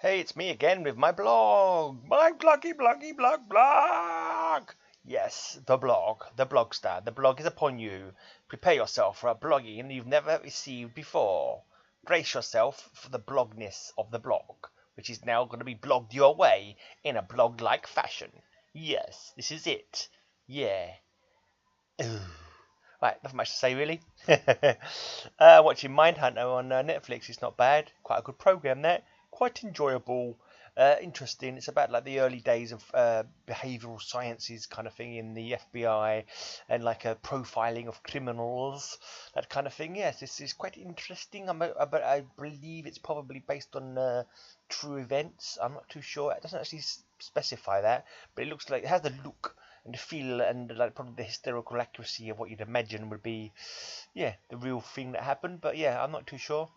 Hey, it's me again with my blog. My blog. Yes, the blog, the blogster. The blog is upon you. Prepare yourself for a blogging you've never received before. Brace yourself for the blogness of the blog, which is now going to be blogged your way in a blog-like fashion. Yes, this is it. Yeah. Ooh. Right, nothing much to say really. Watching Mindhunter on Netflix is not bad. Quite a good program there. Quite enjoyable, interesting. It's about like the early days of behavioural sciences kind of thing in the FBI and like a profiling of criminals, that kind of thing. Yes, this is quite interesting. But I believe it's probably based on true events. I'm not too sure. It doesn't actually specify that, but it looks like it has the look and the feel and like probably the historical accuracy of what you'd imagine would be, yeah, the real thing that happened. But yeah, I'm not too sure.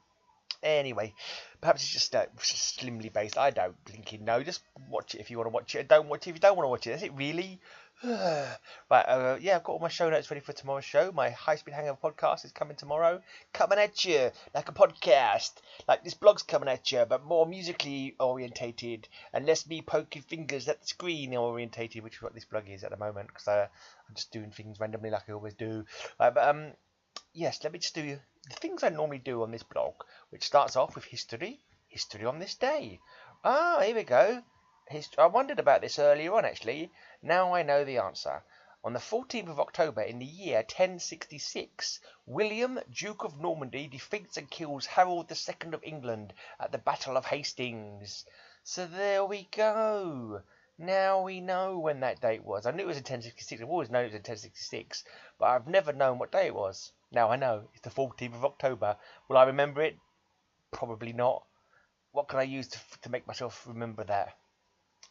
Anyway, perhaps it's just slimly based. I don't blinking know. Just watch it if you want to watch it. Don't watch it if you don't want to watch it. Is it really? Right, yeah, I've got all my show notes ready for tomorrow's show. My High Speed Hangover podcast is coming tomorrow. Coming at you like a podcast. Like this blog's coming at you, but more musically orientated and less me poking fingers at the screen orientated, which is what this blog is at the moment, because I'm just doing things randomly like I always do. Right, but yes, let me just do the things I normally do on this blog, which starts off with history. History on this day. Ah, here we go. I wondered about this earlier on, actually. Now I know the answer. On the 14th of October in the year 1066, William, Duke of Normandy, defeats and kills Harold II of England at the Battle of Hastings. So there we go. Now we know when that date was. I knew it was in 1066. I've always known it was in 1066, but I've never known what day it was. Now I know. It's the 14th of October. Will I remember it? Probably not. What can I use to make myself remember that?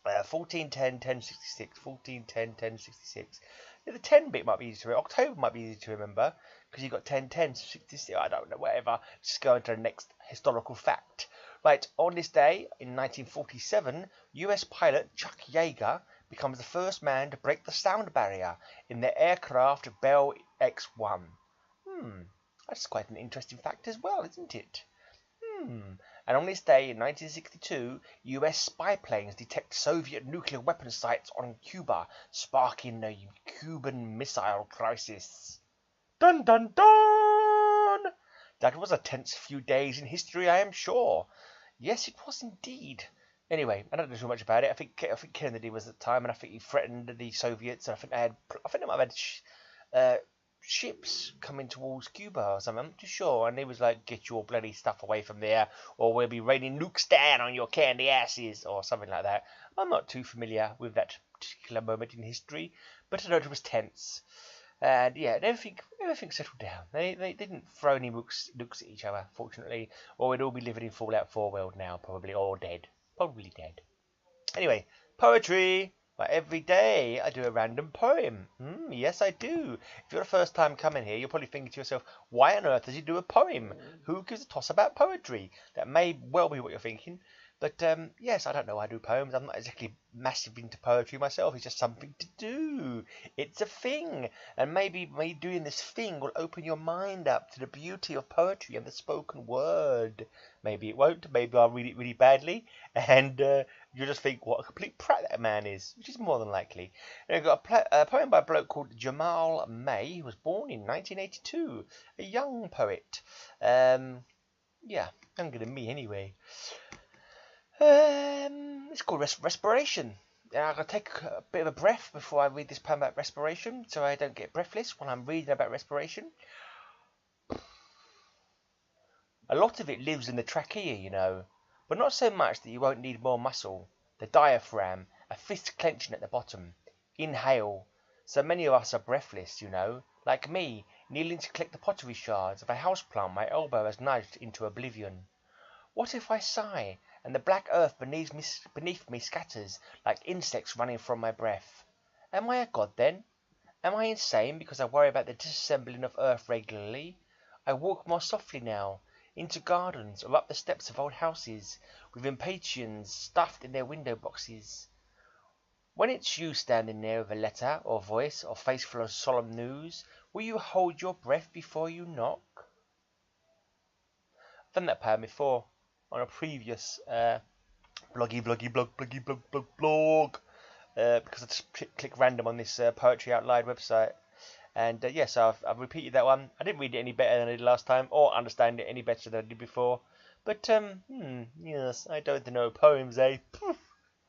1410, 1066, 1410, 1066. Yeah, the 10 bit might be easy to remember. October might be easy to remember because you've got 10, 10, 66. I don't know, whatever. Just go into the next historical fact. Right, on this day in 1947, US pilot Chuck Yeager becomes the first man to break the sound barrier in the aircraft Bell X-1. That's quite an interesting fact as well, isn't it? And on this day in 1962, US spy planes detect Soviet nuclear weapon sites on Cuba, sparking the Cuban Missile Crisis. Dun dun dun! That was a tense few days in history, I am sure. Yes, it was indeed. Anyway, I don't know too much about it. I think Kennedy was at the time, and I think he threatened the Soviets. And I think they might have had ships coming towards Cuba or something. I'm not too sure. And he was like, "Get your bloody stuff away from there, or we'll be raining nukes down on your candy asses," or something like that. I'm not too familiar with that particular moment in history, but I know it was tense. And yeah, everything settled down. They didn't throw any nukes at each other, fortunately, or we'd all be living in Fallout 4 world now, probably, or dead. Probably dead. Anyway, poetry. Like every day, I do a random poem. Yes, I do. If you're the first time coming here, you're probably thinking to yourself, why on earth does he do a poem? Who gives a toss about poetry? That may well be what you're thinking. But yes, I don't know. I do poems. I'm not exactly massive into poetry myself. It's just something to do. It's a thing. And maybe me doing this thing will open your mind up to the beauty of poetry and the spoken word. Maybe it won't. Maybe I'll read it really badly. And you'll just think what a complete prat that man is, which is more than likely. And I've got a poem by a bloke called Jamal May, who was born in 1982. A young poet. Yeah, younger than me anyway. It's called Respiration. I'm going to take a bit of a breath before I read this poem about respiration, so I don't get breathless when I'm reading about respiration. A lot of it lives in the trachea, you know, but not so much that you won't need more muscle. The diaphragm, a fist clenching at the bottom. Inhale. So many of us are breathless, you know, like me, kneeling to collect the pottery shards of a houseplant my elbow has nudged into oblivion. What if I sigh, and the black earth beneath me scatters like insects running from my breath? Am I a god then? Am I insane because I worry about the disassembling of earth regularly? I walk more softly now, into gardens or up the steps of old houses, with impatiens stuffed in their window boxes. When it's you standing there with a letter, or voice, or face full of solemn news, will you hold your breath before you knock? I've done that poem before on a previous blog. Because I just click random on this Poetry Out Loud website. And yes, I've repeated that one. I didn't read it any better than I did last time, or understand it any better than I did before. But, yes, I don't know poems, eh? Poof,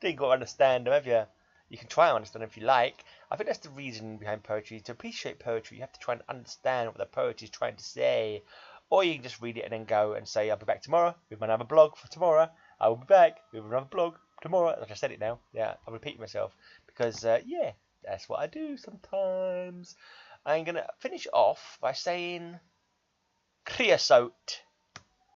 you got to understand them, have you? You can try and understand them if you like. I think that's the reason behind poetry. To appreciate poetry, you have to try and understand what the poet is trying to say. Or you can just read it and then go and say, I'll be back tomorrow with another blog for tomorrow. I will be back with another blog tomorrow. I just said it now. Yeah, I'll repeat myself. Because, yeah, that's what I do sometimes. I'm going to finish off by saying creosote.